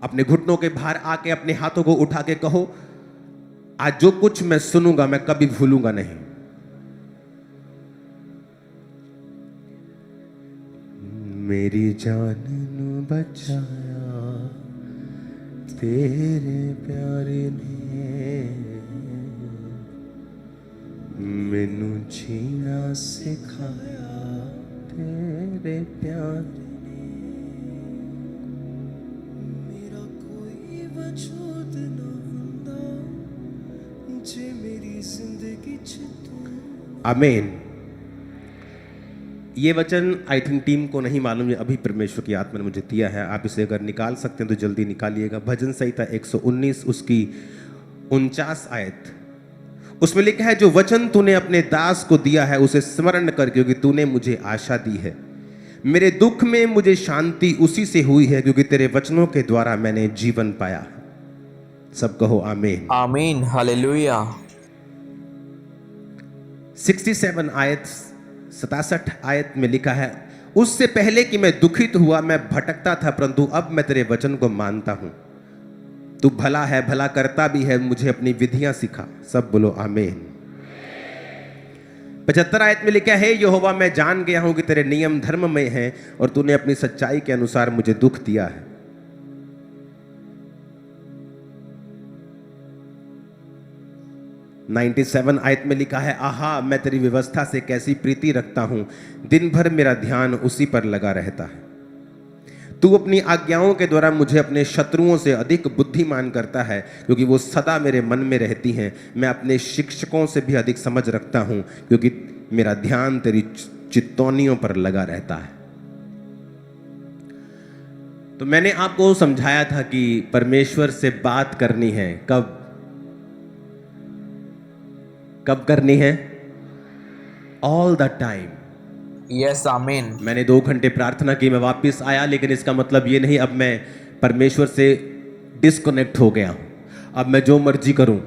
अपने घुटनों के बाहर आके अपने हाथों को उठा के कहो, आज जो कुछ मैं सुनूंगा मैं कभी भूलूंगा नहीं। मेरी जान नू बचाया तेरे प्यारे ने, मैनू जीना सिखाया तेरे प्यार ने। मेरा कोई वजूद ना हुंदा जे मेरी जिंदगी च तू। आमीन। ये वचन आई थिंक टीम को नहीं मालूम, ये अभी परमेश्वर की आत्मा ने मुझे दिया है। आप इसे अगर निकाल सकते हैं तो जल्दी निकालिएगा। भजन संहिता 119 उसकी 49 आयत, उसमें लिखा है, जो वचन तूने अपने दास को दिया है उसे स्मरण कर, क्योंकि तूने मुझे आशा दी है। मेरे दुख में मुझे शांति उसी से हुई है, क्योंकि तेरे वचनों के द्वारा मैंने जीवन पाया। सब कहो आमीन। आमीन, हालेलुया। 67 आयत 67 आयत में लिखा है, उससे पहले कि मैं दुखित हुआ मैं भटकता था, परंतु अब मैं तेरे वचन को मानता हूं। तू भला है, भला करता भी है, मुझे अपनी विधियां सिखा। सब बोलो आमीन। 75 आयत में लिखा है, यहोवा मैं जान गया हूं कि तेरे नियम धर्ममय हैं और तूने अपनी सच्चाई के अनुसार मुझे दुख दिया है। 97 आयत में लिखा है, आहा मैं तेरी व्यवस्था से कैसी प्रीति रखता हूं, दिन भर मेरा ध्यान उसी पर लगा रहता है। तू अपनी आज्ञाओं के द्वारा मुझे अपने शत्रुओं से अधिक बुद्धिमान करता है, क्योंकि वो सदा मेरे मन में रहती हैं। मैं अपने शिक्षकों से भी अधिक समझ रखता हूं, क्योंकि मेरा ध्यान तेरी चितौनियों पर लगा रहता है। तो मैंने आपको समझाया था कि परमेश्वर से बात करनी है। कब करनी है? All the time. यस, आमीन। मैंने 2 घंटे प्रार्थना की, मैं वापस आया, लेकिन इसका मतलब ये नहीं अब मैं परमेश्वर से डिस्कनेक्ट हो गया हूं। अब मैं जो मर्जी करूं,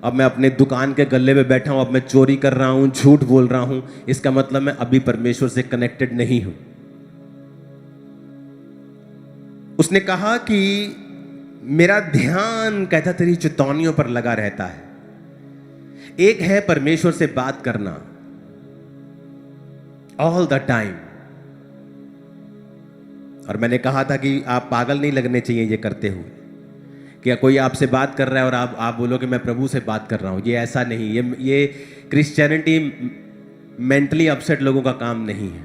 अब मैं अपने दुकान के गल्ले में बैठा हूं, अब मैं चोरी कर रहा हूं, झूठ बोल रहा हूं, इसका मतलब मैं अभी परमेश्वर से कनेक्टेड नहीं हूं। उसने कहा कि मेरा ध्यान, कहता तेरी चितौनियों पर लगा रहता है। एक है परमेश्वर से बात करना ऑल द टाइम, और मैंने कहा था कि आप पागल नहीं लगने चाहिए ये करते हुए। क्या कोई आपसे बात कर रहा है और आप बोलो कि मैं प्रभु से बात कर रहा हूं, ये ऐसा नहीं। ये क्रिश्चियनिटी मेंटली अपसेट लोगों का काम नहीं है।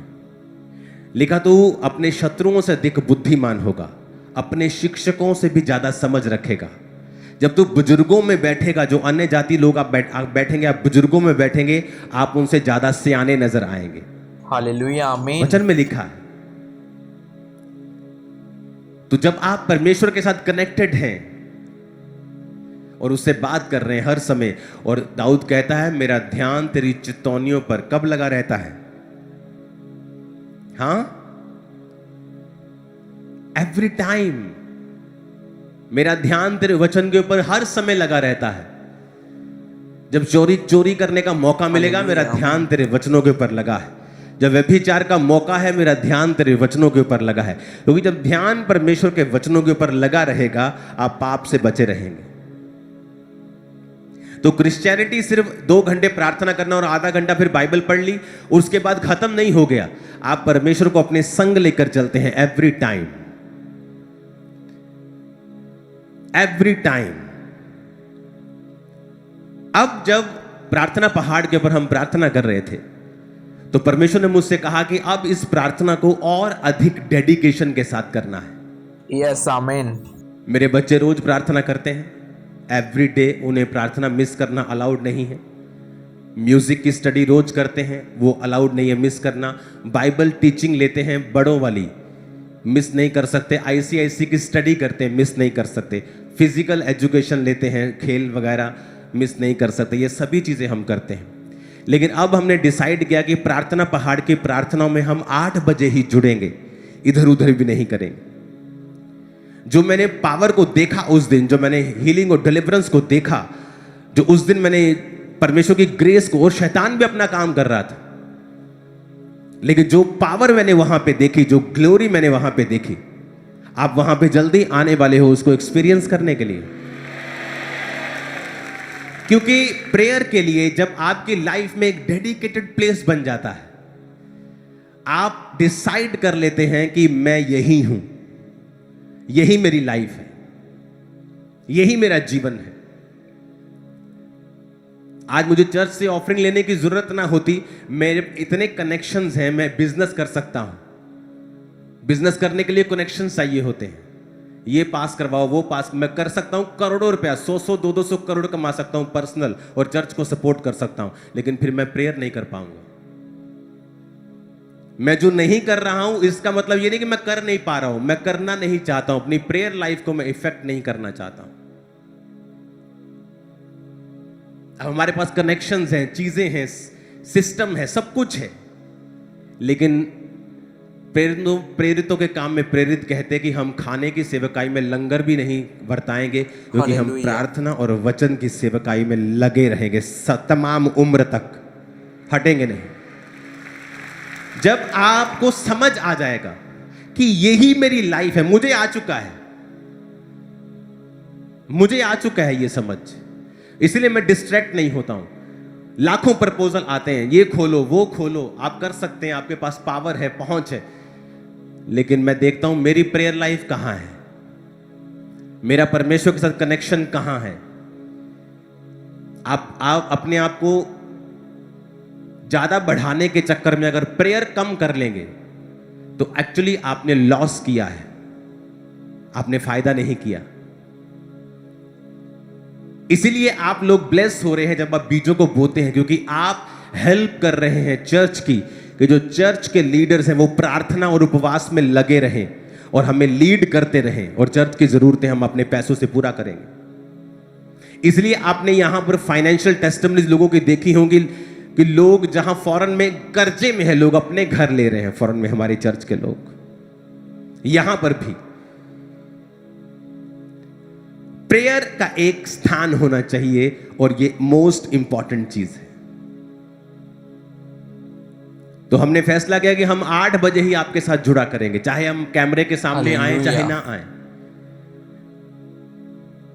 लिखा तू अपने शत्रुओं से अधिक बुद्धिमान होगा, अपने शिक्षकों से भी ज्यादा समझ रखेगा। जब तू बुजुर्गों में बैठेगा, जो अन्य जाति लोग आप बैठेंगे, आप बुजुर्गों में बैठेंगे, आप उनसे ज्यादा सियाने नजर आएंगे। हालेलुया, आमीन। वचन में लिखा है। तो जब आप परमेश्वर के साथ कनेक्टेड हैं और उससे बात कर रहे हैं हर समय, और दाऊद कहता है मेरा ध्यान तेरी चितौनियों पर कब लगा रहता है? हां, एवरी टाइम मेरा ध्यान तेरे वचन के ऊपर हर समय लगा रहता है। जब चोरी करने का मौका मिलेगा, मेरा ध्यान तेरे वचनों के ऊपर लगा है। जब व्यभिचार का मौका है, मेरा ध्यान तेरे वचनों के ऊपर लगा है। क्योंकि जब ध्यान परमेश्वर के वचनों के ऊपर लगा रहेगा, आप पाप से बचे रहेंगे। तो क्रिश्चियनिटी सिर्फ 2 घंटे प्रार्थना करना और आधा घंटा फिर बाइबल पढ़ ली, उसके बाद खत्म नहीं हो गया। आप परमेश्वर को अपने संग लेकर चलते हैं एवरी टाइम, एवरी टाइम। अब जब प्रार्थना पहाड़ के ऊपर हम प्रार्थना कर रहे थे, तो परमेश्वर ने मुझसे कहा कि अब इस प्रार्थना को और अधिक डेडिकेशन के साथ करना है। यस, आमीन। मेरे बच्चे रोज प्रार्थना करते हैं, एवरी डे। उन्हें प्रार्थना मिस करना अलाउड नहीं है। म्यूजिक की स्टडी रोज करते हैं, वो अलाउड नहीं है मिस करना। बाइबल टीचिंग लेते हैं बड़ों वाली, मिस नहीं कर सकते। ICIC की स्टडी करते हैं, मिस नहीं कर सकते। फिजिकल एजुकेशन लेते हैं, खेल वगैरह, मिस नहीं कर सकते। ये सभी चीज़ें हम करते हैं। लेकिन अब हमने डिसाइड किया कि प्रार्थना पहाड़ की प्रार्थनाओं में हम 8 बजे ही जुड़ेंगे, इधर उधर भी नहीं करेंगे। जो मैंने पावर को देखा उस दिन, जो मैंने हीलिंग और डिलीवरेंस को देखा, जो उस दिन मैंने परमेश्वर की ग्रेस को, और शैतान भी अपना काम कर रहा था, लेकिन जो पावर मैंने वहां पे देखी, जो ग्लोरी मैंने वहां पे देखी, आप वहां पे जल्दी आने वाले हो उसको एक्सपीरियंस करने के लिए। क्योंकि प्रेयर के लिए जब आपकी लाइफ में एक डेडिकेटेड प्लेस बन जाता है, आप डिसाइड कर लेते हैं कि मैं यही हूं, यही मेरी लाइफ है, यही मेरा जीवन है। आज मुझे चर्च से ऑफरिंग लेने की जरूरत ना होती, मेरे इतने कनेक्शंस हैं, मैं बिजनेस कर सकता हूं। बिजनेस करने के लिए कनेक्शंस चाहिए होते हैं, ये पास करवाओ, वो पास, मैं कर सकता हूं करोड़ों रुपया, 100 200 करोड़ कमा सकता हूं पर्सनल, और चर्च को सपोर्ट कर सकता हूं, लेकिन फिर मैं प्रेयर नहीं कर पाऊंगा। मैं जो नहीं कर रहा हूं इसका मतलब ये नहीं कि मैं कर नहीं पा रहा हूं, मैं करना नहीं चाहता हूं, अपनी प्रेयर लाइफ को मैं इफेक्ट नहीं करना चाहता हूं। अब हमारे पास कनेक्शंस हैं, चीजें हैं, सिस्टम है, सब कुछ है, लेकिन प्रेरितों के काम में प्रेरित कहते कि हम खाने की सेवकाई में लंगर भी नहीं बरताएंगे, क्योंकि हम प्रार्थना और वचन की सेवकाई में लगे रहेंगे तमाम उम्र तक, हटेंगे नहीं। जब आपको समझ आ जाएगा कि यही मेरी लाइफ है, मुझे आ चुका है, मुझे आ चुका है ये समझ, इसलिए मैं डिस्ट्रैक्ट नहीं होता हूं। लाखों प्रपोजल आते हैं, ये खोलो वो खोलो, आप कर सकते हैं, आपके पास पावर है, पहुंच है, लेकिन मैं देखता हूं मेरी प्रेयर लाइफ कहां है, मेरा परमेश्वर के साथ कनेक्शन कहां है। आप अपने आप को ज्यादा बढ़ाने के चक्कर में अगर प्रेयर कम कर लेंगे तो एक्चुअली आपने लॉस किया है, आपने फायदा नहीं किया। इसीलिए आप लोग ब्लेस हो रहे हैं जब आप बीजों को बोते हैं, क्योंकि आप हेल्प कर रहे हैं चर्च की, कि जो चर्च के लीडर्स हैं वो प्रार्थना और उपवास में लगे रहें और हमें लीड करते रहें, और चर्च की जरूरतें हम अपने पैसों से पूरा करेंगे। इसलिए आपने यहां पर फाइनेंशियल टेस्टिमनीज लोगों की देखी होंगी कि लोग जहां फॉरेन में कर्जे में है, लोग अपने घर ले रहे हैं फॉरेन में, हमारी चर्च के लोग। यहां पर भी प्रेयर का एक स्थान होना चाहिए, और ये मोस्ट इंपॉर्टेंट चीज है। तो हमने फैसला किया कि हम 8 बजे ही आपके साथ जुड़ा करेंगे, चाहे हम कैमरे के सामने आए चाहे ना आए।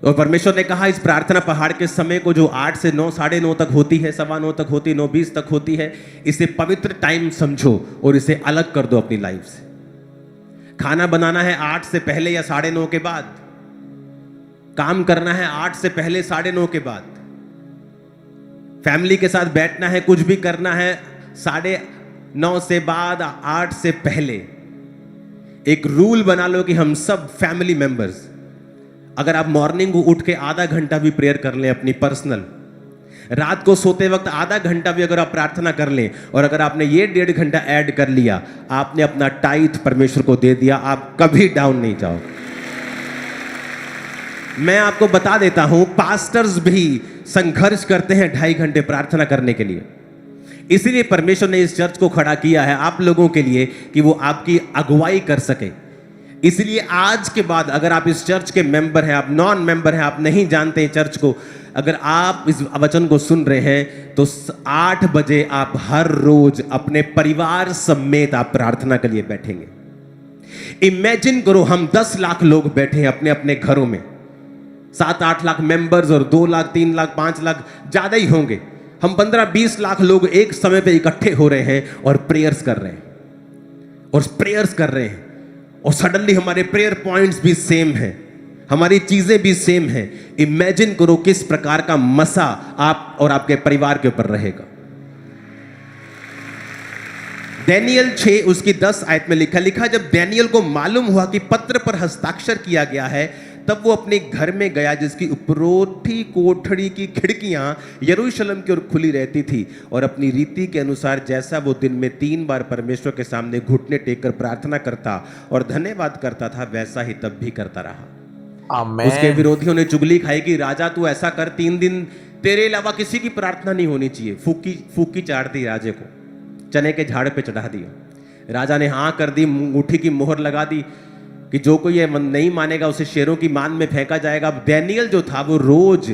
और परमेश्वर ने कहा इस प्रार्थना पहाड़ के समय को, जो 8 से 9 साढ़े 9 तक होती है, 9:15 तक होती है, 9:20 तक होती है, इसे पवित्र टाइम समझो और इसे अलग कर दो अपनी लाइफ से। खाना बनाना है 8 से पहले या 9:30 के बाद, काम करना है 8 से पहले 9:30 के बाद, फैमिली के साथ बैठना है, कुछ भी करना है 9:30 से बाद, 8 से पहले। एक रूल बना लो कि हम सब फैमिली मेंबर्स, अगर आप मॉर्निंग को उठ के आधा घंटा भी प्रेयर कर लें अपनी पर्सनल, रात को सोते वक्त आधा घंटा भी अगर आप प्रार्थना कर लें, और अगर आपने ये 1.5 घंटा ऐड कर लिया, आपने अपना टाइथ परमेश्वर को दे दिया, आप कभी डाउन नहीं जाओगे। मैं आपको बता देता हूं, पास्टर्स भी संघर्ष करते हैं 2.5 घंटे प्रार्थना करने के लिए। इसीलिए परमेश्वर ने इस चर्च को खड़ा किया है आप लोगों के लिए, कि वो आपकी अगुवाई कर सके। इसलिए आज के बाद अगर आप इस चर्च के मेंबर हैं, आप नॉन मेंबर हैं, आप नहीं जानते हैं चर्च को, अगर आप इस वचन को सुन रहे हैं तो 8 बजे आप हर रोज अपने परिवार समेत आप प्रार्थना के लिए बैठेंगे। इमेजिन करो हम 10 लाख लोग बैठे हैं अपने अपने घरों में, 7-8 लाख मेंबर्स, और 2 लाख 3 लाख 5 लाख ज्यादा ही होंगे, हम 15-20 लाख लोग एक समय पे इकट्ठे हो रहे हैं और प्रेयर्स कर रहे हैं, और प्रेयर्स कर रहे हैं, और सडनली हमारे प्रेयर पॉइंट्स भी सेम हैं, हमारी चीजें भी सेम हैं। इमेजिन करो किस प्रकार का मसा आप और आपके परिवार के ऊपर रहेगा। डैनियल 6 उसकी 10 आयत में लिखा, जब डैनियल को मालूम हुआ कि पत्र पर हस्ताक्षर किया गया है, तब वो अपने घर में गया, जिसकी उपरोठी कोठरी की खिड़कियां यरूशलेम की ओर खुली रहती थी, और अपनी रीति के अनुसार जैसा वो दिन में 3 बार परमेश्वर के सामने घुटने टेककर प्रार्थना करता और धन्यवाद करता था, वैसा ही तब भी करता रहा। आमेन। उसके विरोधियों ने चुगली खाई कि राजा तू ऐसा कर, 3 दिन तेरे अलावा किसी की प्रार्थना नहीं होनी चाहिए। फूकी चाड़ दी राजे को, चने के झाड़ पे चढ़ा दिया। राजा ने हाँ कर दी, मुट्ठी की मोहर लगा दी कि जो कोई ये नहीं मानेगा उसे शेरों की मान में फेंका जाएगा। अब डैनियल जो था वो रोज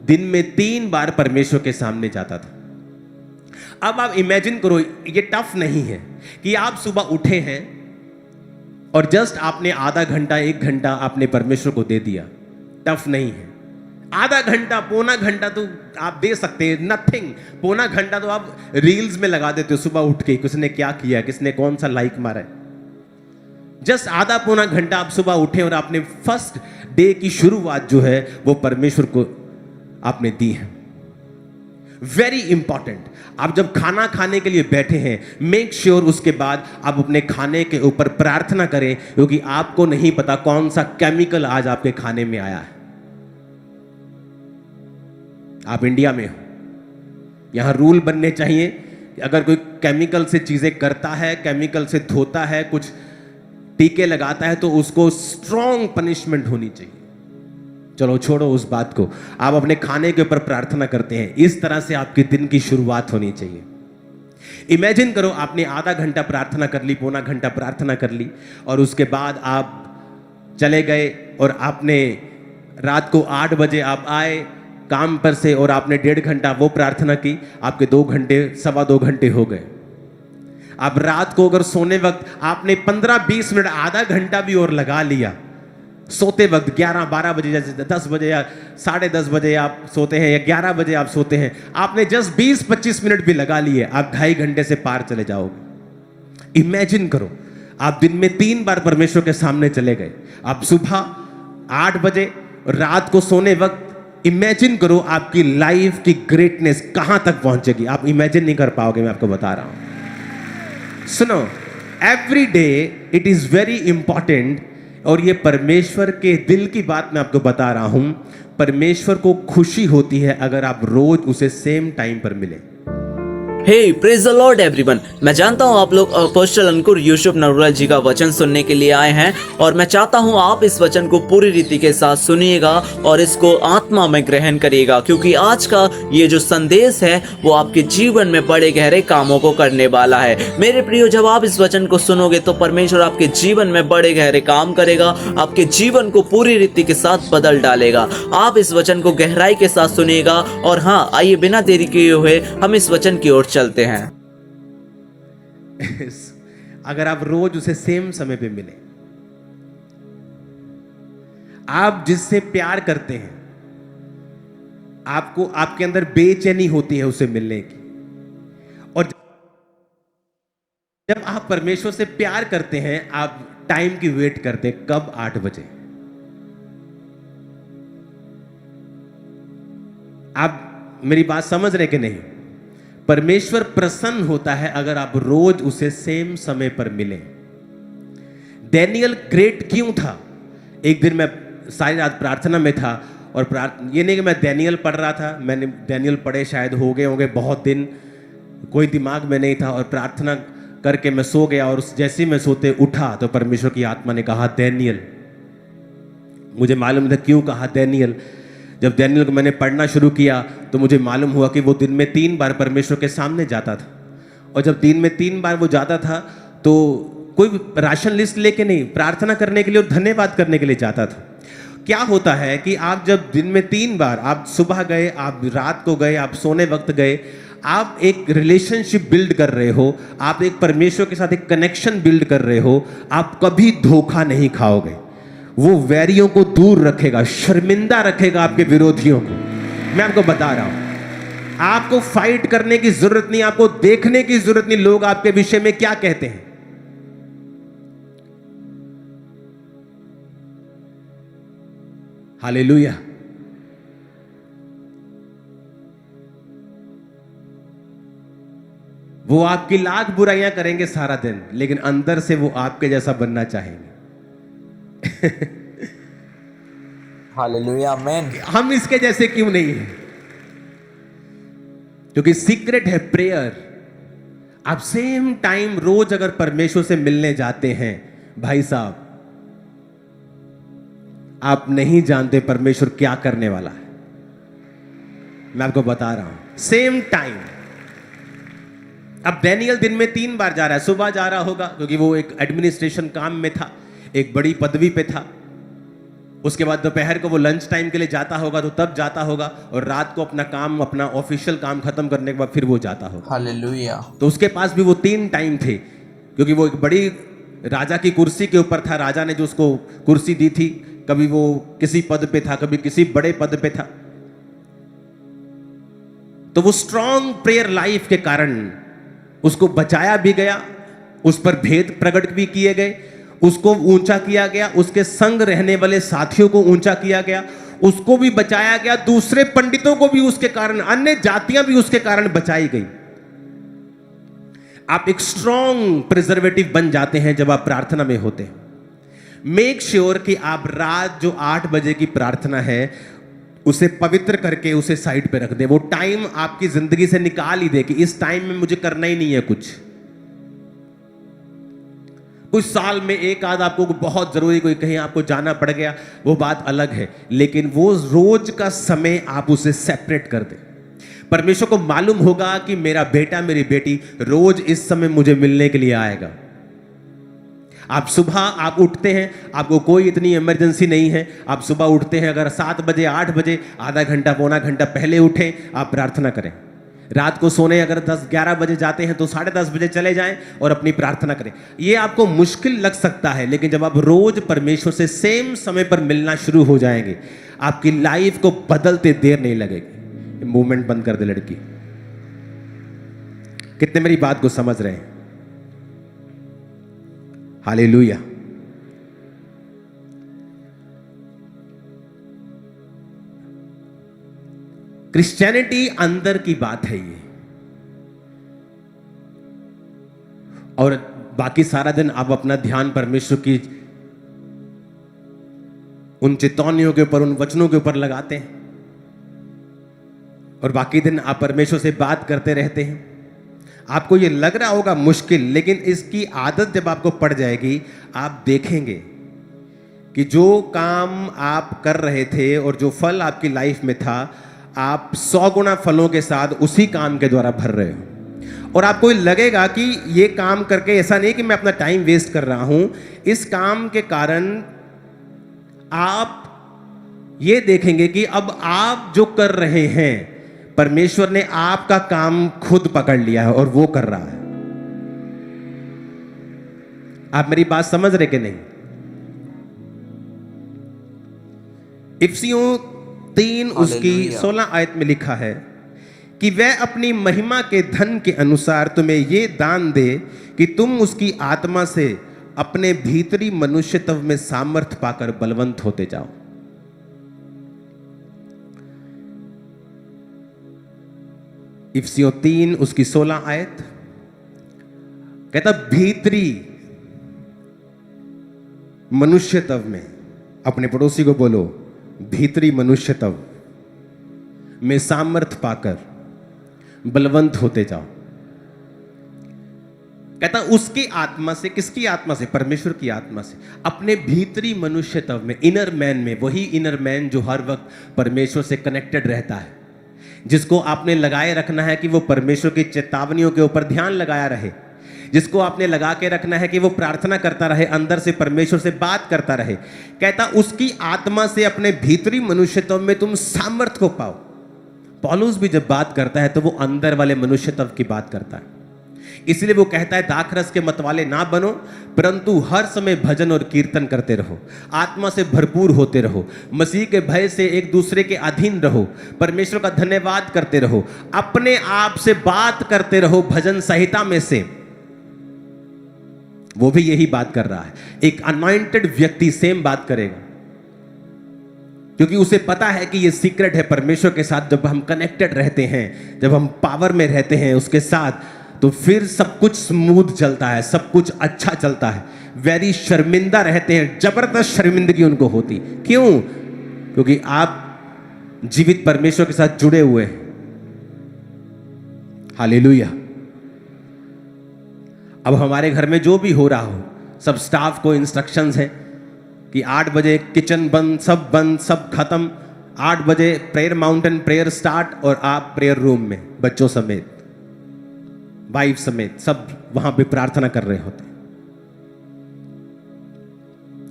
दिन में 3 बार परमेश्वर के सामने जाता था। अब आप इमेजिन करो, ये टफ नहीं है कि आप सुबह उठे हैं, और जस्ट आपने आधा घंटा 1 घंटा आपने परमेश्वर को दे दिया, टफ नहीं है। आधा घंटा, पौना घंटा तो आप दे सकते हैं, नथिंग। पौना घंटा तो आप रील्स में लगा देते हो, सुबह उठ के किसने क्या किया, किसने कौन सा लाइक मारा है। जस्ट आधा पौना घंटा आप सुबह उठे और आपने फर्स्ट डे की शुरुआत जो है वो परमेश्वर को आपने दी है। Very important. आप जब खाना खाने के लिए बैठे हैं, मेक श्योर उसके बाद आप अपने खाने के ऊपर प्रार्थना करें, क्योंकि आपको नहीं पता कौन सा केमिकल आज आपके खाने में आया है। आप इंडिया में हो, यहां रूल बनने चाहिए कि अगर कोई केमिकल से चीजें करता है, केमिकल से धोता है, कुछ टीके लगाता है, तो उसको स्ट्रॉन्ग पनिशमेंट होनी चाहिए। चलो छोड़ो उस बात को, आप अपने खाने के ऊपर प्रार्थना करते हैं। इस तरह से आपके दिन की शुरुआत होनी चाहिए। इमेजिन करो आपने आधा घंटा प्रार्थना कर ली, पौना घंटा प्रार्थना कर ली, और उसके बाद आप चले गए और आपने रात को 8 बजे आप आए काम पर से और आपने 1.5 घंटा वो प्रार्थना की, आपके 2 घंटे, 2.25 घंटे हो गए। अब रात को अगर सोने वक्त आपने 15-20 मिनट, आधा घंटा भी और लगा लिया, सोते वक्त 11-12 बजे, जैसे 10 बजे या 10:30 बजे आप सोते हैं या 11 बजे आप सोते हैं, आपने जस्ट 20-25 मिनट भी लगा लिए, आप 2.5 घंटे से पार चले जाओगे। इमेजिन करो आप दिन में 3 बार परमेश्वर के सामने चले गए। आप सुबह 8 बजे, रात को सोने वक्त। इमेजिन करो आपकी लाइफ की ग्रेटनेस कहां तक पहुंचेगी, आप इमेजिन नहीं कर पाओगे, मैं आपको बता रहा हूं। सुनो, every day it is very important, और ये परमेश्वर के दिल की बात मैं आपको बता रहा हूं। परमेश्वर को खुशी होती है अगर आप रोज उसे सेम टाइम पर मिले। हे प्रेज द लॉर्ड एवरीवन। मैं जानता हूँ आप लोग अपोस्टल अंकुर यूसुफ नरूलाल जी का वचन सुनने के लिए आए हैं, और मैं चाहता हूँ आप इस वचन को पूरी रीति के साथ सुनिएगा और इसको आत्मा में ग्रहण करिएगा, क्योंकि आज का ये जो संदेश है वो आपके जीवन में बड़े गहरे कामों को करने वाला है। मेरे प्रियो, जब आप इस वचन को सुनोगे तो परमेश्वर आपके जीवन में बड़े गहरे काम करेगा, आपके जीवन को पूरी रीति के साथ बदल डालेगा। आप इस वचन को गहराई के साथ सुनिएगा। और हाँ, आइए बिना देरी किए हुए हम इस वचन की ओर चलते हैं। अगर आप रोज उसे सेम समय पे मिले, आप जिससे प्यार करते हैं, आपको, आपके अंदर बेचैनी होती है उसे मिलने की। और जब आप परमेश्वर से प्यार करते हैं, आप टाइम की वेट करते हैं, कब 8 बजे। आप मेरी बात समझ रहे कि नहीं? परमेश्वर प्रसन्न होता है अगर आप रोज उसे सेम समय पर मिले। डैनियल ग्रेट क्यों था? एक दिन मैं सारी रात प्रार्थना में था, और ये नहीं कि मैं डैनियल पढ़ रहा था, मैंने डैनियल पढ़े शायद हो गए होंगे बहुत दिन, कोई दिमाग में नहीं था, और प्रार्थना करके मैं सो गया। और जैसे ही मैं सोते उठा तो परमेश्वर की आत्मा ने कहा डैनियल। मुझे मालूम था क्यों कहा डैनियल। जब डैनियल को मैंने पढ़ना शुरू किया तो मुझे मालूम हुआ कि वो दिन में 3 बार परमेश्वर के सामने जाता था, और जब दिन में 3 बार वो जाता था तो कोई राशन लिस्ट लेके नहीं, प्रार्थना करने के लिए और धन्यवाद करने के लिए जाता था। क्या होता है कि आप जब दिन में 3 बार, आप सुबह गए, आप रात को गए, आप सोने वक्त गए, आप एक रिलेशनशिप बिल्ड कर रहे हो, आप एक परमेश्वर के साथ एक कनेक्शन बिल्ड कर रहे हो। आप कभी धोखा नहीं खाओगे। वो वैरियों को दूर रखेगा, शर्मिंदा रखेगा आपके विरोधियों को। मैं आपको बता रहा हूं, आपको फाइट करने की जरूरत नहीं, आपको देखने की जरूरत नहीं लोग आपके विषय में क्या कहते हैं। हालेलुया। वो आपकी लाख बुराइयां करेंगे सारा दिन, लेकिन अंदर से वो आपके जैसा बनना चाहेंगे। हालेलुया, आमेन। हम इसके जैसे क्यों नहीं हैं? क्योंकि सीक्रेट है प्रेयर। आप सेम टाइम रोज अगर परमेश्वर से मिलने जाते हैं, भाई साहब, आप नहीं जानते परमेश्वर क्या करने वाला है। मैं आपको बता रहा हूं, सेम टाइम। अब डैनियल दिन में 3 बार जा रहा है। सुबह जा रहा होगा क्योंकि वो एक एडमिनिस्ट्रेशन काम में था, एक बड़ी पदवी पे था। उसके बाद दोपहर को वो लंच टाइम के लिए जाता होगा, तो तब जाता होगा, और रात को अपना काम, अपना ऑफिशियल काम खत्म करने के बाद फिर वो जाता होगा। हालेलुया। तो उसके पास भी वो 3 टाइम थे, क्योंकि वो एक बड़ी राजा की कुर्सी के ऊपर था, राजा ने जो उसको कुर्सी दी थी, कभी वो किसी पद पे था, कभी किसी बड़े पद पे था। तो वो स्ट्रॉन्ग प्रेयर लाइफ के कारण उसको बचाया भी गया, उस पर भेद प्रकट भी किए गए, उसको ऊंचा किया गया, उसके संग रहने वाले साथियों को ऊंचा किया गया, उसको भी बचाया गया, दूसरे पंडितों को भी उसके कारण, अन्य जातियां भी उसके कारण बचाई गई। आप एक स्ट्रॉन्ग प्रिजर्वेटिव बन जाते हैं जब आप प्रार्थना में होते हैं। मेक श्योर कि आप रात जो 8 बजे की प्रार्थना है उसे पवित्र करके उसे साइड पे रख दे। वो टाइम आपकी जिंदगी से निकाल ही दे कि इस टाइम में मुझे करना ही नहीं है कुछ साल में एक आध आपको बहुत जरूरी कोई कहीं आपको जाना पड़ गया, वो बात अलग है, लेकिन वो रोज का समय आप उसे सेपरेट कर दे। परमेश्वर को मालूम होगा कि मेरा बेटा मेरी बेटी रोज इस समय मुझे मिलने के लिए आएगा। आप सुबह आप उठते हैं, आपको कोई इतनी इमरजेंसी नहीं है, आप सुबह उठते हैं, अगर 7 बजे 8 बजे आधा घंटा पौना घंटा पहले उठें, आप प्रार्थना करें। रात को सोने अगर 10-11 बजे जाते हैं तो 10:30 बजे चले जाएं और अपनी प्रार्थना करें। ये आपको मुश्किल लग सकता है, लेकिन जब आप रोज परमेश्वर से सेम समय पर मिलना शुरू हो जाएंगे, आपकी लाइफ को बदलते देर नहीं लगेगी। मूवमेंट बंद कर दे लड़की। कितने मेरी बात को समझ रहे हैं? हालेलुया। क्रिश्चियनिटी अंदर की बात है ये, और बाकी सारा दिन आप अपना ध्यान परमेश्वर की उन चेतावनियों के ऊपर, उन वचनों के ऊपर लगाते हैं, और बाकी दिन आप परमेश्वर से बात करते रहते हैं। आपको ये लग रहा होगा मुश्किल, लेकिन इसकी आदत जब आपको पड़ जाएगी, आप देखेंगे कि जो काम आप कर रहे थे और जो फल आपकी लाइफ में था, आप 100 गुना फलों के साथ उसी काम के द्वारा भर रहे हो। और आपको लगेगा कि ये काम करके, ऐसा नहीं कि मैं अपना टाइम वेस्ट कर रहा हूं, इस काम के कारण आप ये देखेंगे कि अब आप जो कर रहे हैं, परमेश्वर ने आपका काम खुद पकड़ लिया है और वो कर रहा है। आप मेरी बात समझ रहे कि नहीं? इफिसियों 3 उसकी 16 आयत में लिखा है कि वह अपनी महिमा के धन के अनुसार तुम्हें ये दान दे कि तुम उसकी आत्मा से अपने भीतरी मनुष्यत्व में सामर्थ पाकर बलवंत होते जाओ। इफिसियों 3 उसकी 16 आयत कहता, भीतरी मनुष्यत्व में, अपने पड़ोसी को बोलो, भीतरी मनुष्यत्व में सामर्थ पाकर बलवंत होते जाओ। कहता उसकी आत्मा से, किसकी आत्मा से? परमेश्वर की आत्मा से, अपने भीतरी मनुष्यत्व में, इनर मैन में, वही इनर मैन जो हर वक्त परमेश्वर से कनेक्टेड रहता है, जिसको आपने लगाए रखना है कि वो परमेश्वर की चेतावनियों के ऊपर ध्यान लगाया रहे, जिसको आपने लगा के रखना है कि वो प्रार्थना करता रहे, अंदर से परमेश्वर से बात करता रहे। कहता उसकी आत्मा से अपने भीतरी मनुष्यत्व में तुम सामर्थ को पाओ। पौलुस भी जब बात करता है तो वो अंदर वाले मनुष्यत्व की बात करता है, इसलिए वो कहता है दाखरस के मतवाले ना बनो, परंतु हर समय भजन और कीर्तन करते रहो, आत्मा से भरपूर होते रहो, मसीह के भय से एक दूसरे के अधीन रहो, परमेश्वर का धन्यवाद करते रहो, अपने आप से बात करते रहो भजन संहिता में से। वो भी यही बात कर रहा है। एक अनॉइंटेड व्यक्ति सेम बात करेगा, क्योंकि उसे पता है कि ये सीक्रेट है परमेश्वर के साथ। जब हम कनेक्टेड रहते हैं, जब हम पावर में रहते हैं उसके साथ, तो फिर सब कुछ स्मूथ चलता है, सब कुछ अच्छा चलता है। वेरी शर्मिंदा रहते हैं, जबरदस्त शर्मिंदगी उनको होती। क्यों? क्योंकि आप जीवित परमेश्वर के साथ जुड़े हुए हैं। हालेलुया। अब हमारे घर में जो भी हो रहा हो, सब स्टाफ को इंस्ट्रक्शंस हैं कि 8 बजे किचन बंद, सब खत्म, 8 बजे प्रेयर माउंटेन प्रेयर स्टार्ट, और आप प्रेयर रूम में बच्चों समेत, वाइफ समेत सब वहां पे प्रार्थना कर रहे होते।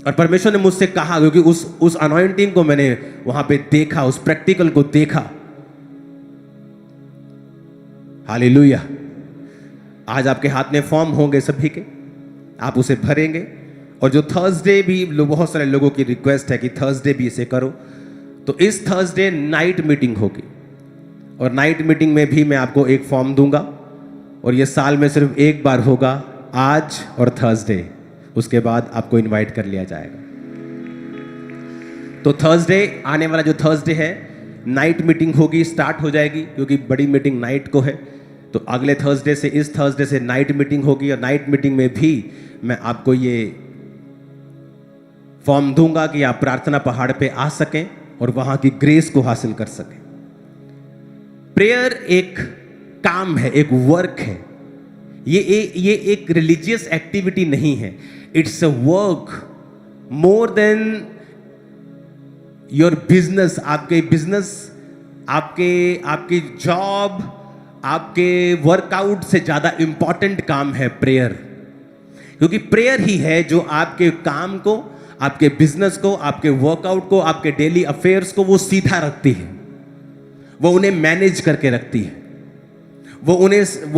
और परमेश्वर ने मुझसे कहा, क्योंकि उस अनॉइंटिंग को मैंने वहां पे देखा, उस प्रैक्टिकल को देखा। हालेलुया। आज आपके हाथ में फॉर्म होंगे सभी के, आप उसे भरेंगे। और जो थर्सडे भी बहुत सारे लोगों की रिक्वेस्ट है कि थर्सडे भी इसे करो, तो इस थर्सडे नाइट मीटिंग होगी और नाइट मीटिंग में भी मैं आपको एक फॉर्म दूंगा और ये साल में सिर्फ एक बार होगा, आज और थर्सडे। उसके बाद आपको इनवाइट कर लिया जाएगा। तो थर्सडे, आने वाला जो थर्सडे है, नाइट मीटिंग होगी, स्टार्ट हो जाएगी क्योंकि बड़ी मीटिंग नाइट को है। तो अगले थर्सडे से, इस थर्सडे से नाइट मीटिंग होगी और नाइट मीटिंग में भी मैं आपको ये फॉर्म दूंगा कि आप प्रार्थना पहाड़ पे आ सकें और वहां की ग्रेस को हासिल कर सकें। प्रेयर एक काम है, एक वर्क है। ये एक रिलीजियस एक्टिविटी नहीं है। It's a work more than your business. आपके बिजनेस, आपकी जॉब, आपके वर्कआउट से ज्यादा इंपॉर्टेंट काम है प्रेयर। क्योंकि प्रेयर ही है जो आपके काम को, आपके बिजनेस को, आपके वर्कआउट को, आपके डेली अफेयर्स को वो सीधा रखती है, वो उन्हें मैनेज करके रखती है, वो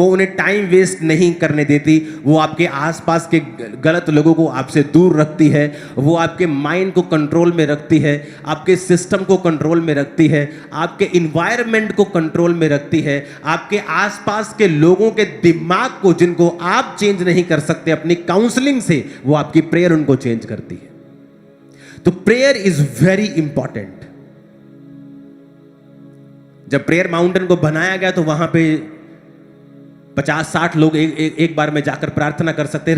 उन्हें टाइम वेस्ट नहीं करने देती, वो आपके आसपास के गलत लोगों को आपसे दूर रखती है, वो आपके माइंड को कंट्रोल में रखती है, आपके सिस्टम को कंट्रोल में रखती है, आपके इन्वायरमेंट को कंट्रोल में रखती है, आपके आसपास के लोगों के दिमाग को, जिनको आप चेंज नहीं कर सकते अपनी काउंसलिंग से, वो आपकी प्रेयर उनको चेंज करती है। तो प्रेयर इज वेरी इंपॉर्टेंट। जब प्रेयर माउंटेन को बनाया गया तो वहां पे 50-60 लोग एक बार में जाकर प्रार्थना कर सकते हैं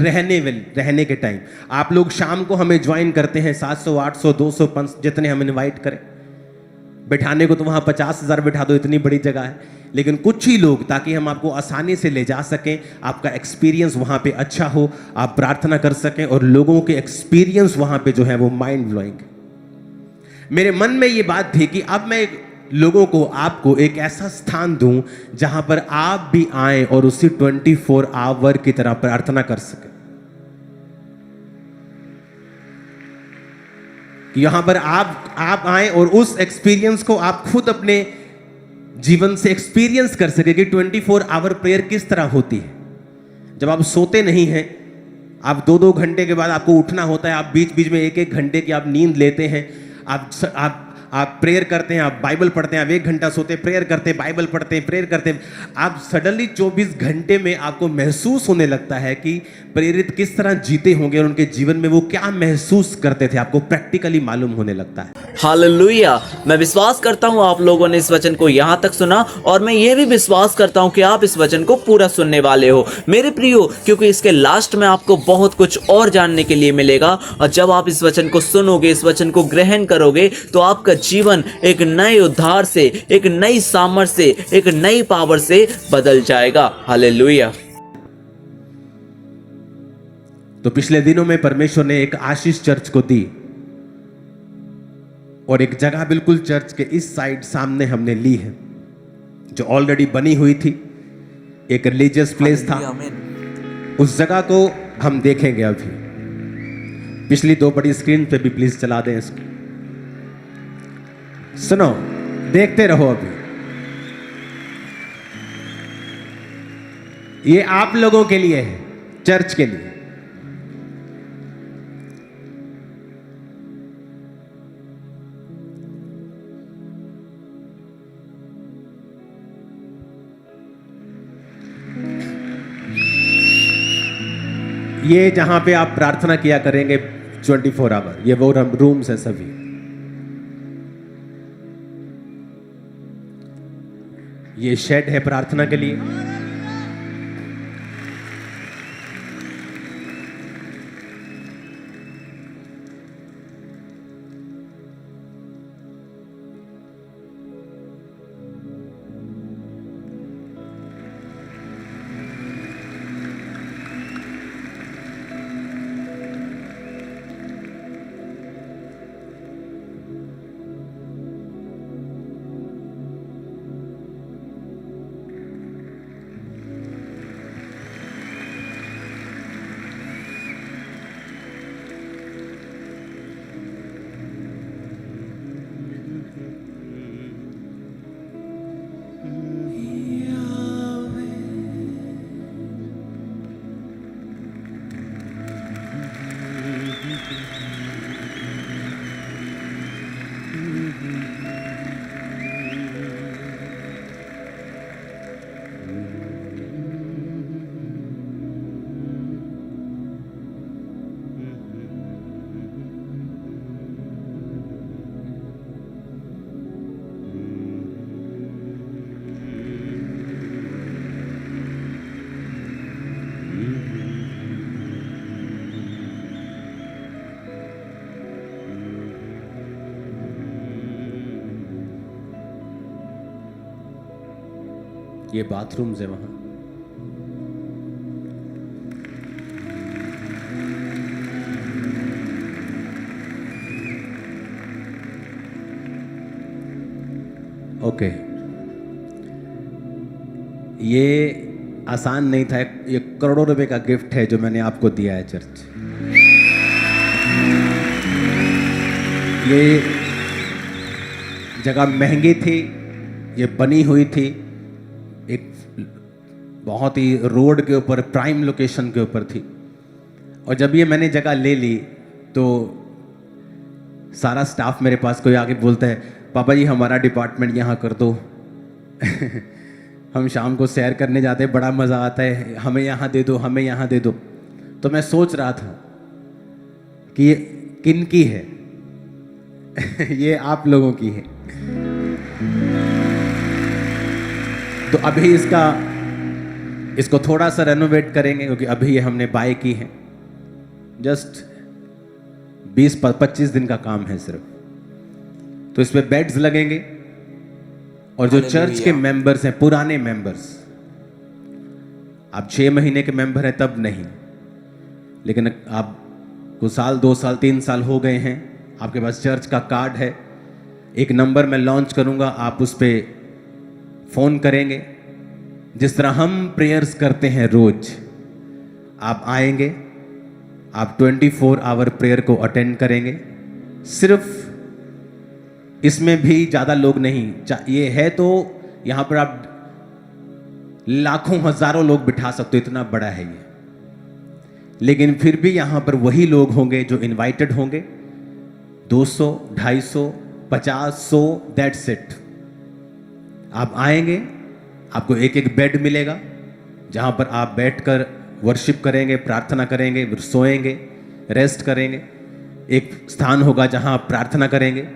रहने के टाइम। आप लोग शाम को हमें ज्वाइन करते हैं, 700, 800, 200, 500 जितने हम इनवाइट करें। बैठाने को तो वहां 50,000 बैठा दो, इतनी बड़ी जगह है। लेकिन कुछ ही लोग, ताकि हम आपको आसानी से ले जा सकें, आपका एक्सपीरियंस वहां पे अच्छा हो, आप प्रार्थना कर सकें और लोगों के एक्सपीरियंस वहां पे जो है वो माइंड ब्लोइंग। मेरे मन में ये बात थी कि अब मैं लोगों को, आपको एक ऐसा स्थान दूं जहां पर आप भी आए और उसी 24 आवर की तरह प्रार्थना कर सके। यहां पर आप आए और उस एक्सपीरियंस को आप खुद अपने जीवन से एक्सपीरियंस कर सके कि 24 आवर प्रेयर किस तरह होती है। जब आप सोते नहीं हैं, आप 2-2 घंटे के बाद आपको उठना होता है, आप बीच बीच में 1-1 घंटे की आप नींद लेते हैं, आप प्रेयर करते हैं, आप बाइबल पढ़ते हैं, आप 1 घंटा सोते हैं, प्रेयर करते हैं, बाइबल पढ़ते हैं, प्रेयर करते हैं। आप सडनली 24 घंटे में आपको महसूस होने लगता है कि प्रेरित किस तरह जीते होंगे और उनके जीवन में वो क्या महसूस करते थे, आपको प्रैक्टिकली मालूम होने लगता है। हालेलुया। मैं विश्वास करता हूँ आप लोगों ने इस वचन को यहाँ तक सुना और मैं ये भी विश्वास करता हूँ कि आप इस वचन को पूरा सुनने वाले हो मेरे प्रियो, क्योंकि इसके लास्ट में आपको बहुत कुछ और जानने के लिए मिलेगा। और जब आप इस वचन को सुनोगे, इस वचन को ग्रहण करोगे, तो आपका जीवन एक नए उद्धार से, एक नई सामर्थ से, एक नई पावर से बदल जाएगा। हालेलुया। तो पिछले दिनों में परमेश्वर ने एक आशीष चर्च को दी और एक जगह बिल्कुल चर्च के इस साइड सामने हमने ली है, जो ऑलरेडी बनी हुई थी, एक रिलीजियस प्लेस था। उस जगह को हम देखेंगे अभी। पिछली 2 बड़ी स्क्रीन पे भी प्लीज चला दें इसको। सुनो, देखते रहो। अभी ये आप लोगों के लिए है, चर्च के लिए। ये जहां पे आप प्रार्थना किया करेंगे 24 आवर, ये वो रूम्स है सभी। ये शेड है प्रार्थना के लिए। ये बाथरूम्स है वहां। ओके, ये आसान नहीं था, ये करोड़ों रुपए का गिफ्ट है जो मैंने आपको दिया है चर्च। ये जगह महंगी थी, ये बनी हुई थी एक बहुत ही रोड के ऊपर, प्राइम लोकेशन के ऊपर थी। और जब ये मैंने जगह ले ली तो सारा स्टाफ मेरे पास कोई आके बोलता है, पापा जी हमारा डिपार्टमेंट यहाँ कर दो। हम शाम को सैर करने जाते हैं, बड़ा मज़ा आता है, हमें यहाँ दे दो, हमें यहाँ दे दो। तो मैं सोच रहा था कि ये किन की है? ये आप लोगों की है। तो अभी इसको थोड़ा सा रेनोवेट करेंगे, क्योंकि अभी ये हमने बाय की है। जस्ट 20-25 दिन का काम है सिर्फ। तो इस पे बेड्स लगेंगे और जो चर्च के मेंबर्स हैं, पुराने मेंबर्स, आप 6 महीने के मेंबर हैं तब नहीं, लेकिन आपको साल, 2 साल, 3 साल हो गए हैं, आपके पास चर्च का कार्ड है, एक नंबर मैं लॉन्च करूंगा, आप उस पर फोन करेंगे। जिस तरह हम प्रेयर्स करते हैं रोज, आप आएंगे, आप 24 आवर प्रेयर को अटेंड करेंगे। सिर्फ इसमें भी ज़्यादा लोग नहीं, ये है तो यहाँ पर आप लाखों हजारों लोग बिठा सकते हो, इतना बड़ा है ये। लेकिन फिर भी यहाँ पर वही लोग होंगे जो इनवाइटेड होंगे, 200, 250, 50, 100, दैट्स इट। आप आएंगे, आपको एक एक बेड मिलेगा जहाँ पर आप बैठकर वर्शिप करेंगे, प्रार्थना करेंगे, फिर सोएंगे, रेस्ट करेंगे। एक स्थान होगा जहाँ आप प्रार्थना करेंगे,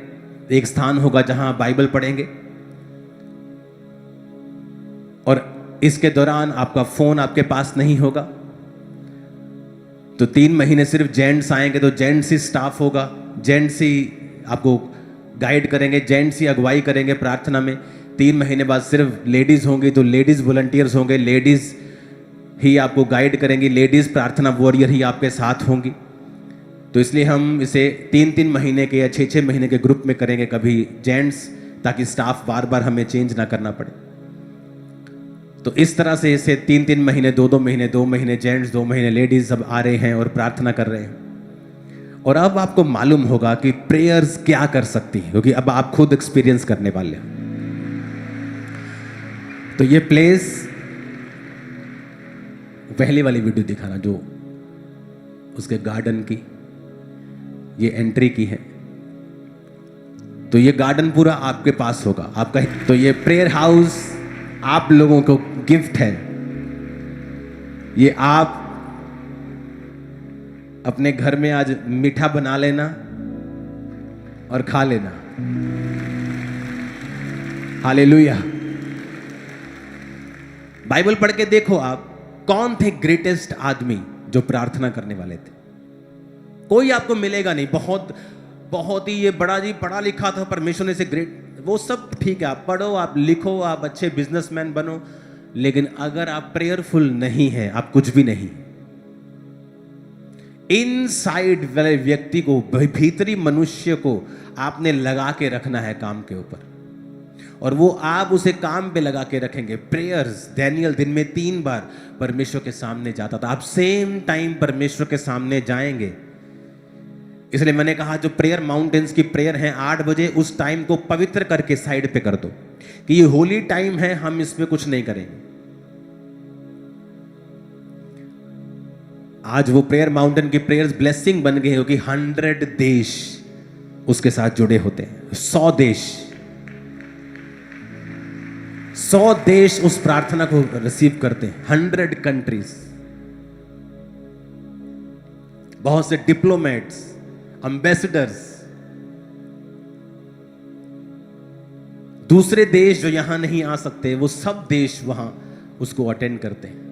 एक स्थान होगा जहां बाइबल पढ़ेंगे। और इसके दौरान आपका फोन आपके पास नहीं होगा। तो 3 महीने सिर्फ जेंट्स आएंगे, तो जेंट्स ही स्टाफ होगा, जेंट्स ही आपको गाइड करेंगे, जेंट्स ही अगुवाई करेंगे प्रार्थना में। 3 महीने बाद सिर्फ लेडीज होंगी, तो लेडीज वॉलंटियर्स होंगे, लेडीज ही आपको गाइड करेंगी, लेडीज प्रार्थना वॉरियर ही आपके साथ होंगी। तो इसलिए हम इसे 3-3 महीने के या 6-6 महीने के ग्रुप में करेंगे, कभी जेंट्स, ताकि स्टाफ बार बार हमें चेंज ना करना पड़े। तो इस तरह से इसे 3-3 महीने, 2-2 महीने, 2 महीने जेंट्स, 2 महीने लेडीज सब आ रहे हैं और प्रार्थना कर रहे हैं। और अब आपको मालूम होगा कि प्रेयर्स क्या कर सकती है, क्योंकि अब आप खुद एक्सपीरियंस करने वाले हैं। तो ये प्लेस, पहले वाली वीडियो दिखाना जो उसके गार्डन की, ये एंट्री की है। तो ये गार्डन पूरा आपके पास होगा, आपका। तो ये प्रेयर हाउस आप लोगों को गिफ्ट है। ये आप अपने घर में आज मीठा बना लेना और खा लेना। हालेलुया। बाइबल पढ़ के देखो आप, कौन थे ग्रेटेस्ट आदमी जो प्रार्थना करने वाले थे? कोई आपको मिलेगा नहीं बहुत ही ये बड़ा जी पढ़ा लिखा था, परमेश्वर ने से ग्रेट, वो सब ठीक है, आप पढ़ो, आप लिखो, आप अच्छे बिजनेसमैन बनो, लेकिन अगर आप प्रेयरफुल नहीं है, आप कुछ भी नहीं। इनसाइड वाले व्यक्ति को, भीतरी मनुष्य को आपने लगा के रखना है काम के ऊपर, और वो आप उसे काम पे लगा के रखेंगे। प्रेयर्स, डैनियल दिन में 3 बार परमेश्वर के सामने जाता था। आप सेम टाइम परमेश्वर के सामने जाएंगे। इसलिए मैंने कहा जो प्रेयर माउंटेन्स की प्रेयर है 8 बजे, उस टाइम को पवित्र करके साइड पे कर दो कि ये होली टाइम है, हम इस पे कुछ नहीं करेंगे। आज वो प्रेयर माउंटेन की प्रेयर्स ब्लेसिंग बन गई, क्योंकि 100 देश उसके साथ जुड़े होते हैं। 100 देश, 100 देश उस प्रार्थना को रिसीव करते हैं। 100 कंट्रीज, बहुत से डिप्लोमेट्स, एम्बेसडर्स, दूसरे देश जो यहां नहीं आ सकते, वो सब देश वहां उसको अटेंड करते हैं।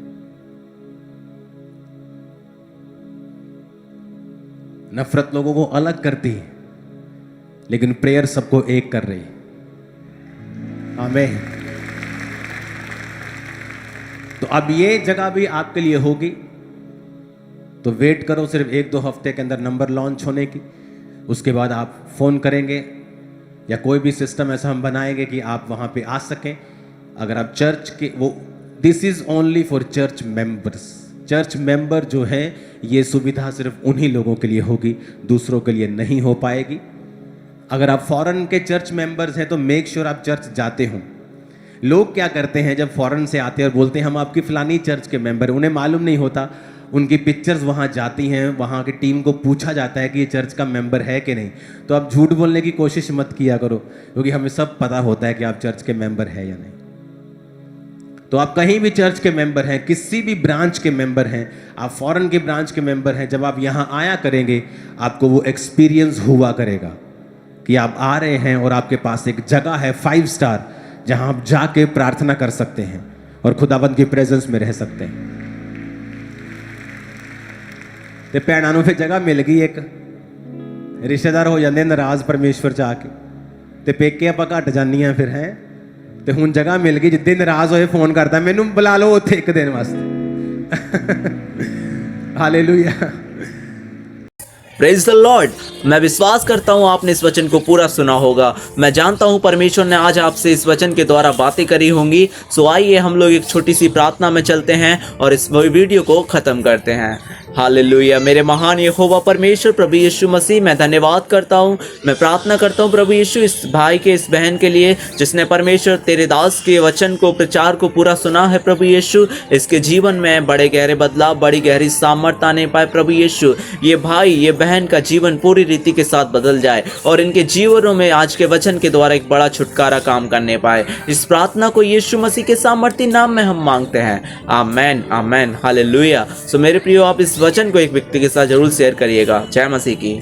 नफरत लोगों को अलग करती है, लेकिन प्रेयर सबको एक कर रही है। आमीन। तो अब ये जगह भी आपके लिए होगी, तो वेट करो सिर्फ 1-2 हफ्ते के अंदर नंबर लॉन्च होने की। उसके बाद आप फ़ोन करेंगे या कोई भी सिस्टम ऐसा हम बनाएंगे कि आप वहाँ पे आ सकें। अगर आप चर्च के this is only for church members. Church member जो है, ये सुविधा सिर्फ उन्हीं लोगों के लिए होगी, दूसरों के लिए नहीं हो पाएगी। अगर आप फॉरेन के चर्च मेंबर्स हैं तो मेक श्योर आप चर्च जाते हो। लोग क्या करते हैं जब फॉरेन से आते हैं और बोलते हैं हम आपकी फलानी चर्च के मेंबर, उन्हें मालूम नहीं होता, उनकी पिक्चर्स वहाँ जाती हैं, वहाँ की टीम को पूछा जाता है कि ये चर्च का मेंबर है कि नहीं। तो आप झूठ बोलने की कोशिश मत किया करो, क्योंकि हमें सब पता होता है कि आप चर्च के मेंबर है या नहीं। तो आप कहीं भी चर्च के मेंबर हैं, किसी भी ब्रांच के मेंबर हैं, आप फॉरेन के ब्रांच के मेंबर हैं, जब आप यहाँ आया करेंगे आपको वो एक्सपीरियंस हुआ करेगा कि आप आ रहे हैं और आपके पास एक जगह है 5 स्टार, जहाँ आप जाके प्रार्थना कर सकते हैं और खुदावंद की प्रेजेंस में रह सकते हैं। ते भैणां नूं फिर जगह मिल गई, एक रिश्तेदार हो जाते नाराज परमेश्वर च आके, ते पेके आपां घट जानियां फिर हैं, ते हुण जगह मिल गई। जिद्दे नाराज होए फोन करता मैनू बुला लो उत्थे एक दिन वास्ते। Hallelujah, praise the Lord. मैं विश्वास करता हूँ आपने इस वचन को पूरा सुना होगा। मैं जानता हूँ परमेश्वर ने आज आपसे इस वचन के द्वारा बातें करी होंगी। सो आइए हम लोग एक छोटी सी प्रार्थना में चलते हैं और इस वीडियो को खत्म करते हैं। हालेलुया। मेरे महान यहोवा परमेश्वर प्रभु यीशु मसीह, मैं धन्यवाद करता हूँ, मैं प्रार्थना करता हूँ प्रभु यीशु इस भाई के, इस बहन के लिए जिसने परमेश्वर तेरे दास के वचन को, प्रचार को पूरा सुना है प्रभु यीशु। इसके जीवन में बड़े गहरे बदलाव, बड़ी गहरी सामर्थ आने पाए प्रभु यीशु। ये भाई, ये बहन का जीवन पूरी रीति के साथ बदल जाए और इनके जीवनों में आज के वचन के द्वारा एक बड़ा छुटकारा काम करने पाए। इस प्रार्थना को यीशु मसीह के सामर्थी नाम में हम मांगते हैं। आमेन, आमेन, हालेलुया। सो मेरे प्रियो, आप इस वचन को एक व्यक्ति के साथ जरूर शेयर करिएगा। जय मसीह की।